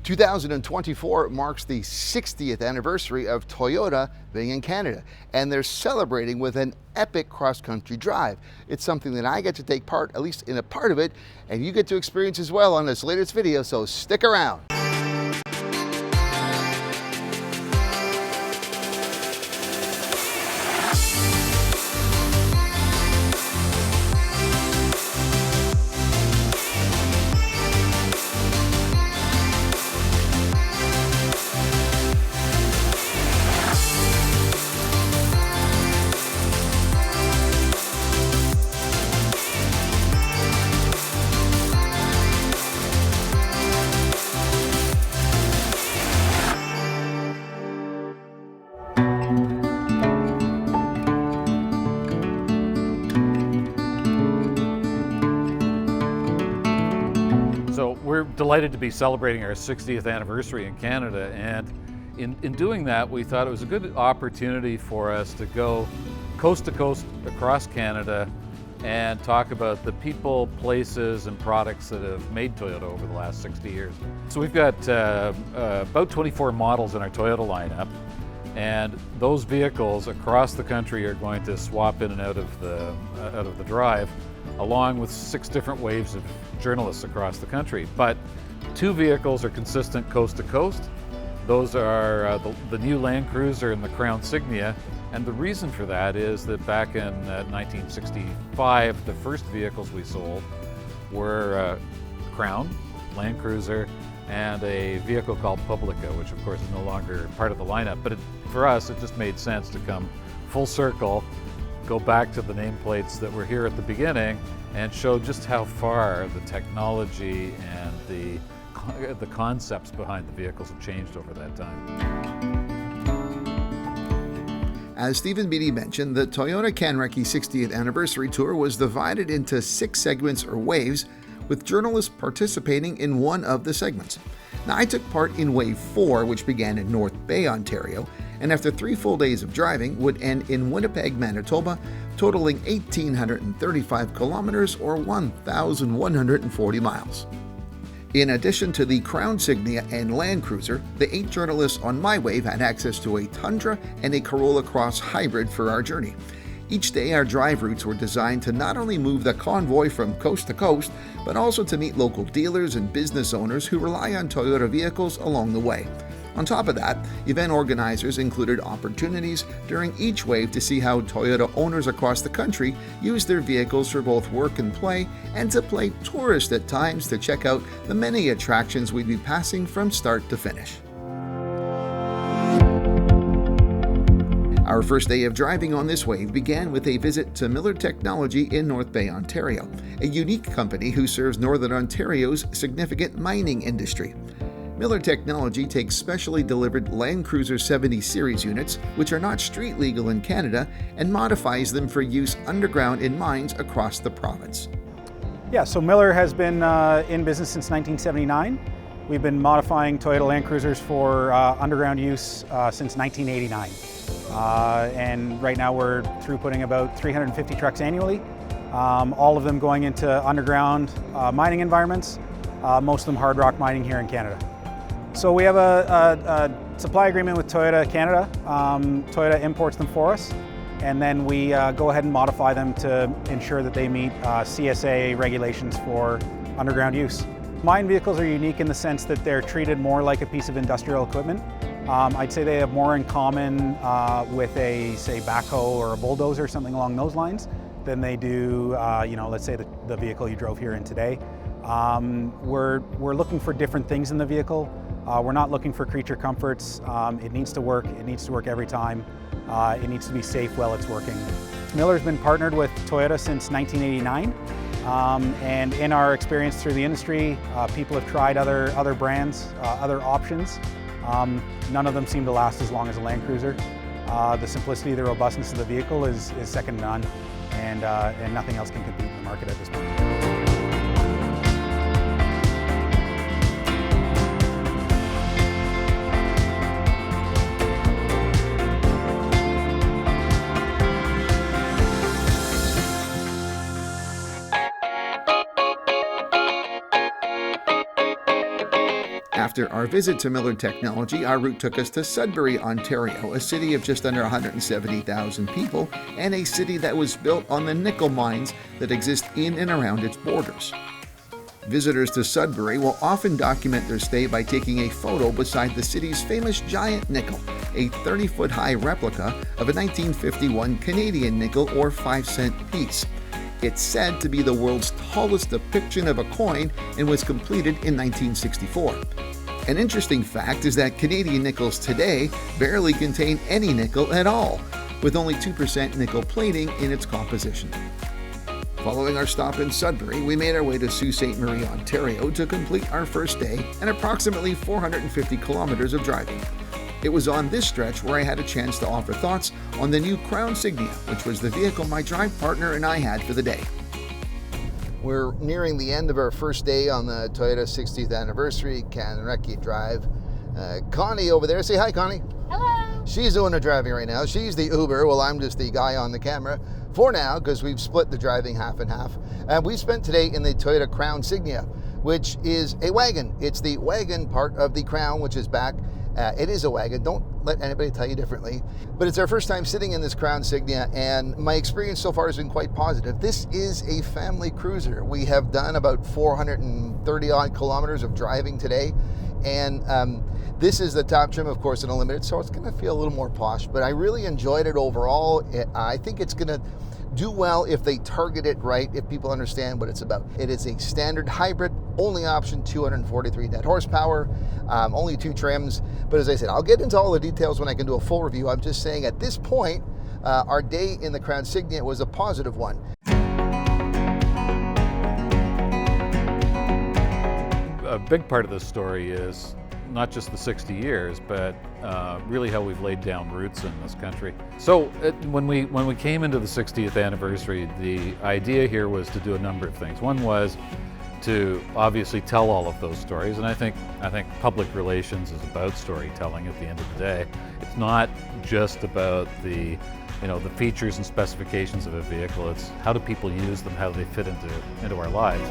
2024 marks the 60th anniversary of Toyota being in Canada, and they're celebrating with an epic cross-country drive. It's something that I get to take part, at least in a part of it, and you get to experience as well on this latest video, so stick around. So we're delighted to be celebrating our 60th anniversary in Canada, and in doing that, we thought it was a good opportunity for us to go coast to coast across Canada and talk about the people, places, and products that have made Toyota over the last 60 years. So we've got about 24 models in our Toyota lineup, and those vehicles across the country are going to swap in and out of the drive, along with 6 different waves of journalists across the country. But 2 vehicles are consistent coast to coast. Those are the new Land Cruiser and the Crown Signia. And the reason for that is that back in 1965, the first vehicles we sold were Crown, Land Cruiser, and a vehicle called Publica, which of course is no longer part of the lineup. But for us, it just made sense to come full circle, go back to the nameplates that were here at the beginning, and show just how far the technology and the concepts behind the vehicles have changed over that time. As Stephen Beatty mentioned, the Toyota Canrecce 60th Anniversary Tour was divided into 6 segments or waves, with journalists participating in one of the segments. Now, I took part in Wave 4, which began in North Bay, Ontario, and after 3 full days of driving would end in Winnipeg, Manitoba, totaling 1,835 kilometers or 1,140 miles. In addition to the Crown Signia and Land Cruiser, the 8 journalists on my wave had access to a Tundra and a Corolla Cross hybrid for our journey. Each day, our drive routes were designed to not only move the convoy from coast to coast, but also to meet local dealers and business owners who rely on Toyota vehicles along the way. On top of that, event organizers included opportunities during each wave to see how Toyota owners across the country use their vehicles for both work and play, and to play tourist at times to check out the many attractions we'd be passing from start to finish. Our first day of driving on this wave began with a visit to Miller Technology in North Bay, Ontario, a unique company who serves Northern Ontario's significant mining industry. Miller Technology takes specially delivered Land Cruiser 70 series units, which are not street legal in Canada, and modifies them for use underground in mines across the province. Yeah, so Miller has been in business since 1979. We've been modifying Toyota Land Cruisers for underground use since 1989. And right now we're throughputting about 350 trucks annually, all of them going into underground mining environments, most of them hard rock mining here in Canada. So we have a supply agreement with Toyota Canada. Toyota imports them for us, and then we go ahead and modify them to ensure that they meet CSA regulations for underground use. Mine vehicles are unique in the sense that they're treated more like a piece of industrial equipment. I'd say they have more in common with a, say, backhoe or a bulldozer or something along those lines than they do, let's say the vehicle you drove here in today. We're looking for different things in the vehicle. We're not looking for creature comforts. It needs to work. It needs to work every time. It needs to be safe while it's working. Miller's been partnered with Toyota since 1989. And in our experience through the industry, people have tried other brands, other options. None of them seem to last as long as a Land Cruiser. The simplicity, the robustness of the vehicle is second to none, and nothing else can compete in the market at this point. After our visit to Miller Technology, our route took us to Sudbury, Ontario, a city of just under 170,000 people, and a city that was built on the nickel mines that exist in and around its borders. Visitors to Sudbury will often document their stay by taking a photo beside the city's famous giant nickel, a 30-foot-high replica of a 1951 Canadian nickel or 5-cent piece. It's said to be the world's tallest depiction of a coin and was completed in 1964. An interesting fact is that Canadian nickels today barely contain any nickel at all, with only 2% nickel plating in its composition. Following our stop in Sudbury, we made our way to Sault Ste. Marie, Ontario to complete our first day and approximately 450 kilometers of driving. It was on this stretch where I had a chance to offer thoughts on the new Crown Signia, which was the vehicle my drive partner and I had for the day. We're nearing the end of our first day on the Toyota 60th anniversary Canreckie drive. Connie over there, say hi, Connie. Hello. She's doing the driving right now. She's the Uber, while I'm just the guy on the camera for now, because we've split the driving half and half. And we spent today in the Toyota Crown Signia, which is a wagon. It's the wagon part of the Crown, which is back. It is a wagon. Don't let anybody tell you differently. But it's our first time sitting in this Crown Signia, and my experience so far has been quite positive. This is a family cruiser. We have done about 430 odd kilometers of driving today, and this is the top trim, of course, in a limited, so it's going to feel a little more posh. But I really enjoyed it overall. I think it's going to do well if they target it right, if people understand what it's about. It is a standard hybrid, only option 243 net horsepower, only 2 trims. But as I said, I'll get into all the details when I can do a full review. I'm just saying at this point, our day in the Crown Signia was a positive one. A big part of this story is not just the 60 years, but really how we've laid down roots in this country. So when we came into the 60th anniversary, the idea here was to do a number of things. One was to obviously tell all of those stories, and I think public relations is about storytelling at the end of the day. It's not just about the features and specifications of a vehicle. It's how do people use them, how do they fit into our lives.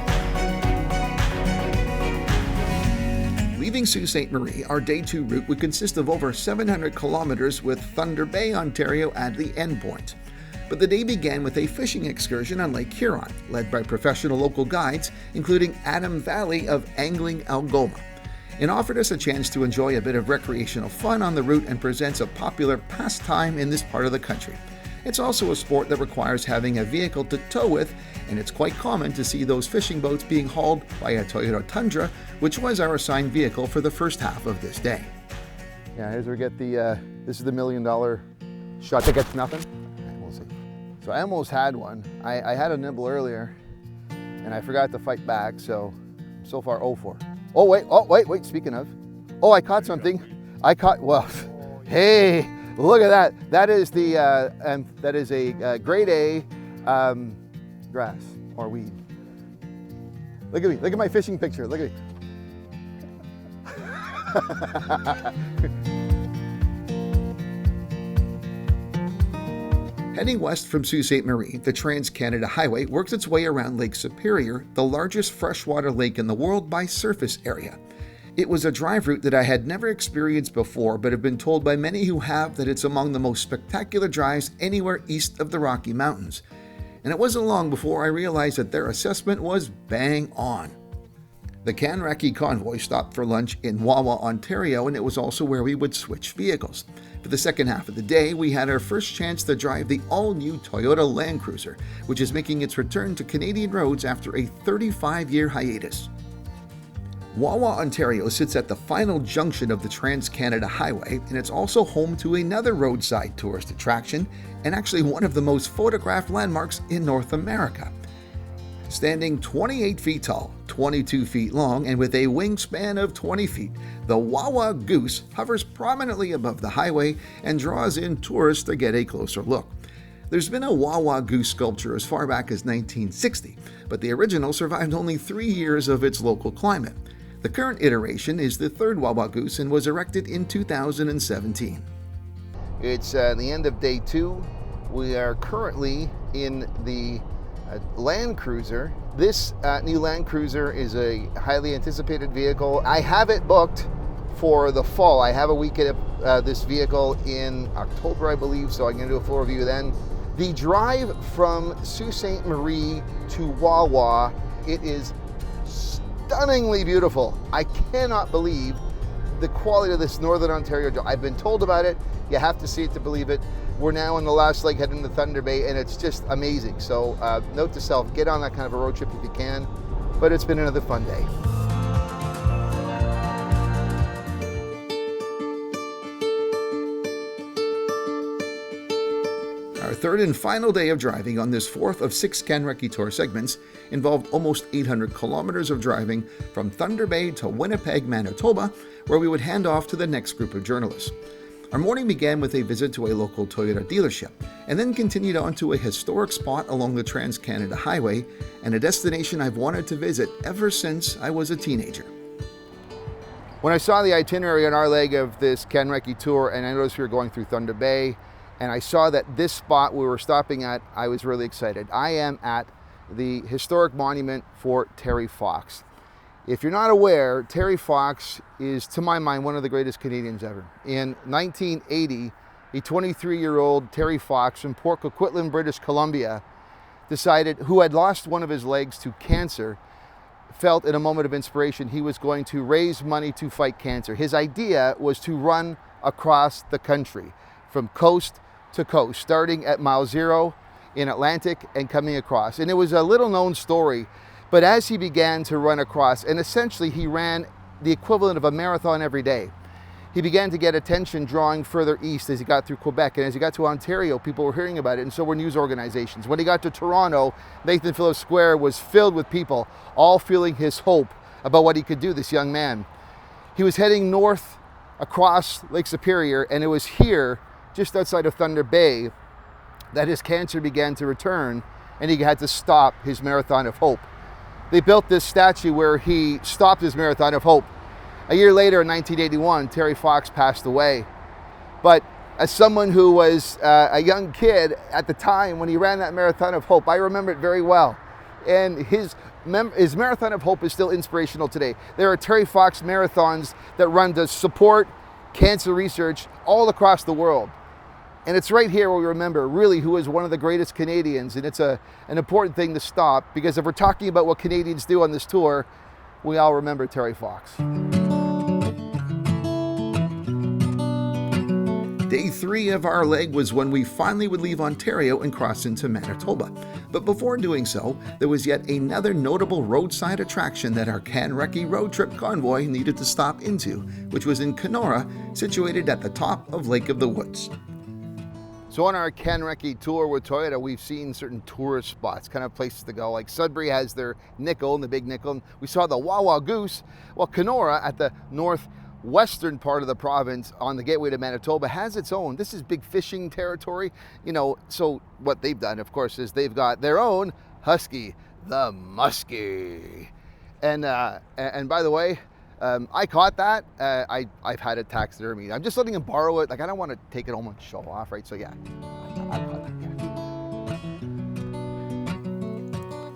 Leaving Sault Ste. Marie, our Day 2 route would consist of over 700 kilometers with Thunder Bay, Ontario at the endpoint. But the day began with a fishing excursion on Lake Huron, led by professional local guides, including Adam Valley of Angling Algoma, and offered us a chance to enjoy a bit of recreational fun on the route and presents a popular pastime in this part of the country. It's also a sport that requires having a vehicle to tow with, and it's quite common to see those fishing boats being hauled by a Toyota Tundra, which was our assigned vehicle for the first half of this day. Yeah, here's where we get the, this is the $1 million shot ticket, nothing? We'll see. So I almost had one. I had a nibble earlier, and I forgot to fight back, so far 0-4. Oh wait, speaking of. Oh, I caught something. Well, hey, look at that. That is a grade A grass or weed. Look at me, look at my fishing picture, look at me. Heading west from Sault Ste. Marie, the Trans-Canada Highway works its way around Lake Superior, the largest freshwater lake in the world by surface area. It was a drive route that I had never experienced before, but have been told by many who have that it's among the most spectacular drives anywhere east of the Rocky Mountains. And it wasn't long before I realized that their assessment was bang on. The Canreckie convoy stopped for lunch in Wawa, Ontario, and it was also where we would switch vehicles. For the second half of the day, we had our first chance to drive the all-new Toyota Land Cruiser, which is making its return to Canadian roads after a 35-year hiatus. Wawa, Ontario sits at the final junction of the Trans-Canada Highway, and it's also home to another roadside tourist attraction, and actually one of the most photographed landmarks in North America. Standing 28 feet tall, 22 feet long, and with a wingspan of 20 feet, the Wawa Goose hovers prominently above the highway and draws in tourists to get a closer look. There's been a Wawa Goose sculpture as far back as 1960, but the original survived only 3 years of its local climate. The current iteration is the third Wawa Goose and was erected in 2017. It's the end of day 2. We are currently in the Land Cruiser, This new Land Cruiser is a highly anticipated vehicle. I have it booked for the fall. I have a weekend of this vehicle in October, I believe, so I'm going to do a full review then. The drive from Sault Ste. Marie to Wawa, it is stunningly beautiful. I cannot believe the quality of this Northern Ontario drive. I've been told about it. You have to see it to believe it. We're now on the last leg heading to Thunder Bay, and it's just amazing. So note to self, get on that kind of a road trip if you can. But it's been another fun day. Our third and final day of driving on this fourth of 6 Canreckie Tour segments involved almost 800 kilometers of driving from Thunder Bay to Winnipeg, Manitoba, where we would hand off to the next group of journalists. Our morning began with a visit to a local Toyota dealership, and then continued on to a historic spot along the Trans-Canada Highway, and a destination I've wanted to visit ever since I was a teenager. When I saw the itinerary on our leg of this Canreckie Tour, and I noticed we were going through Thunder Bay, and I saw that this spot we were stopping at, I was really excited. I am at the historic monument for Terry Fox. If you're not aware, Terry Fox is, to my mind, one of the greatest Canadians ever. In 1980, a 23-year-old Terry Fox from Port Coquitlam, British Columbia, who had lost one of his legs to cancer, felt in a moment of inspiration he was going to raise money to fight cancer. His idea was to run across the country from coast to coast, starting at mile 0 in Atlantic and coming across. And it was a little known story. But as he began to run across, and essentially he ran the equivalent of a marathon every day, he began to get attention drawing further east as he got through Quebec. And as he got to Ontario, people were hearing about it, and so were news organizations. When he got to Toronto, Nathan Phillips Square was filled with people, all feeling his hope about what he could do, this young man. He was heading north across Lake Superior, and it was here, just outside of Thunder Bay, that his cancer began to return, and he had to stop his marathon of hope. They built this statue where he stopped his marathon of hope. A year later, in 1981, Terry Fox passed away. But as someone who was a young kid at the time when he ran that marathon of hope, I remember it very well. And his marathon of hope is still inspirational today. There are Terry Fox marathons that run to support cancer research all across the world. And it's right here where we remember really who is one of the greatest Canadians, and it's an important thing to stop, because if we're talking about what Canadians do on this tour, we all remember Terry Fox. Day 3 of our leg was when we finally would leave Ontario and cross into Manitoba. But before doing so, there was yet another notable roadside attraction that our Canreckie road trip convoy needed to stop into, which was in Kenora, situated at the top of Lake of the Woods. So on our Canreckie tour with Toyota, we've seen certain tourist spots, kind of places to go. Like Sudbury has their Nickel, the Big Nickel. We saw the Wawa Goose. Well, Kenora at the northwestern part of the province on the gateway to Manitoba has its own. This is big fishing territory. So what they've done, of course, is they've got their own Husky the Muskie. And by the way, I caught that. I've had it taxidermied. I'm just letting him borrow it. Like, I don't want to take it home and show off, right? So yeah, I caught that. Yeah.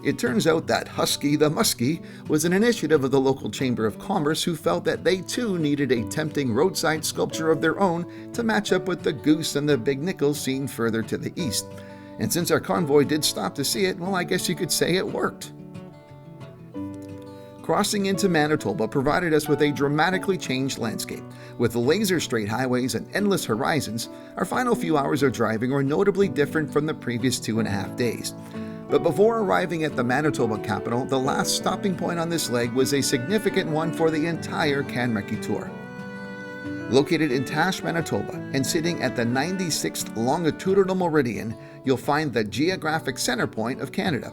It turns out that Husky the Muskie was an initiative of the local Chamber of Commerce, who felt that they too needed a tempting roadside sculpture of their own to match up with the goose and the Big Nickel seen further to the east. And since our convoy did stop to see it, well, I guess you could say it worked. Crossing into Manitoba provided us with a dramatically changed landscape. With laser straight highways and endless horizons, our final few hours of driving were notably different from the previous 2.5 days. But before arriving at the Manitoba capital, the last stopping point on this leg was a significant one for the entire Canreckie tour. Located in Tash, Manitoba, and sitting at the 96th longitudinal meridian, you'll find the geographic center point of Canada.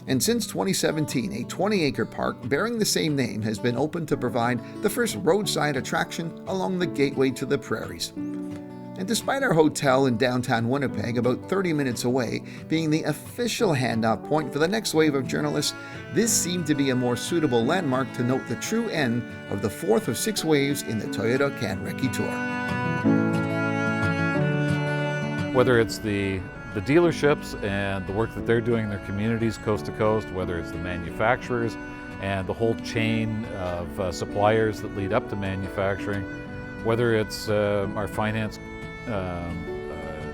And since 2017, a 20-acre park bearing the same name has been opened to provide the first roadside attraction along the gateway to the prairies. And despite our hotel in downtown Winnipeg, about 30 minutes away, being the official handoff point for the next wave of journalists, this seemed to be a more suitable landmark to note the true end of the fourth of 6 waves in the Toyota Canreckie Tour. Whether it's the the dealerships and the work that they're doing in their communities coast to coast, whether it's the manufacturers and the whole chain of suppliers that lead up to manufacturing, whether it's our finance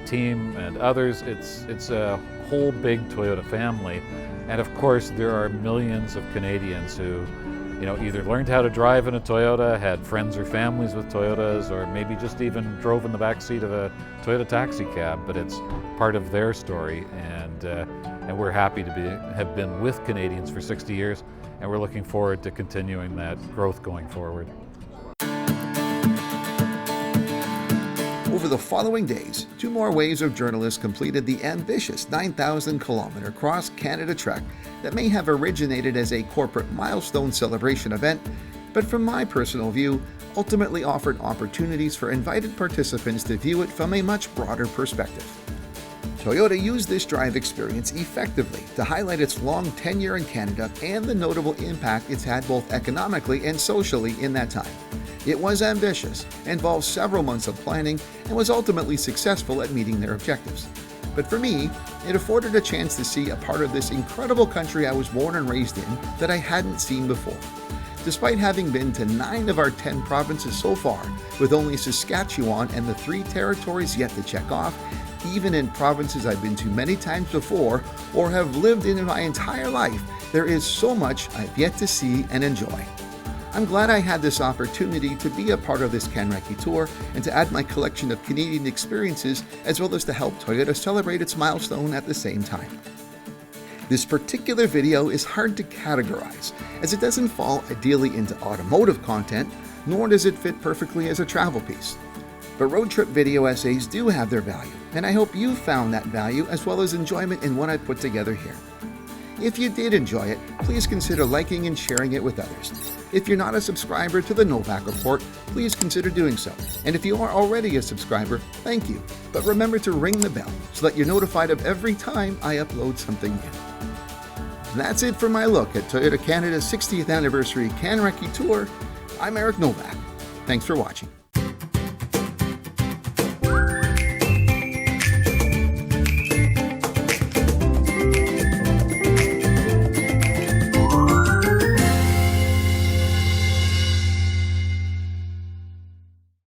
team and others, it's a whole big Toyota family. And of course, there are millions of Canadians who, either learned how to drive in a Toyota, had friends or families with Toyotas, or maybe just even drove in the back seat of a Toyota taxi cab, but it's part of their story. And we're happy to have been with Canadians for 60 years, and we're looking forward to continuing that growth going forward. Over the following days, 2 more waves of journalists completed the ambitious 9,000-kilometer cross-Canada trek that may have originated as a corporate milestone celebration event, but from my personal view, ultimately offered opportunities for invited participants to view it from a much broader perspective. Toyota used this drive experience effectively to highlight its long tenure in Canada and the notable impact it's had both economically and socially in that time. It was ambitious, involved several months of planning, and was ultimately successful at meeting their objectives. But for me, it afforded a chance to see a part of this incredible country I was born and raised in that I hadn't seen before. Despite having been to 9 of our 10 provinces so far, with only Saskatchewan and the 3 territories yet to check off, even in provinces I've been to many times before or have lived in my entire life, there is so much I've yet to see and enjoy. I'm glad I had this opportunity to be a part of this CanRecce tour and to add my collection of Canadian experiences, as well as to help Toyota celebrate its milestone at the same time. This particular video is hard to categorize, as it doesn't fall ideally into automotive content, nor does it fit perfectly as a travel piece. But road trip video essays do have their value, and I hope you found that value as well as enjoyment in what I put together here. If you did enjoy it, please consider liking and sharing it with others. If you're not a subscriber to the Novak Report, please consider doing so. And if you are already a subscriber, thank you. But remember to ring the bell so that you're notified of every time I upload something new. That's it for my look at Toyota Canada's 60th Anniversary CanRecce Tour. I'm Eric Novak. Thanks for watching.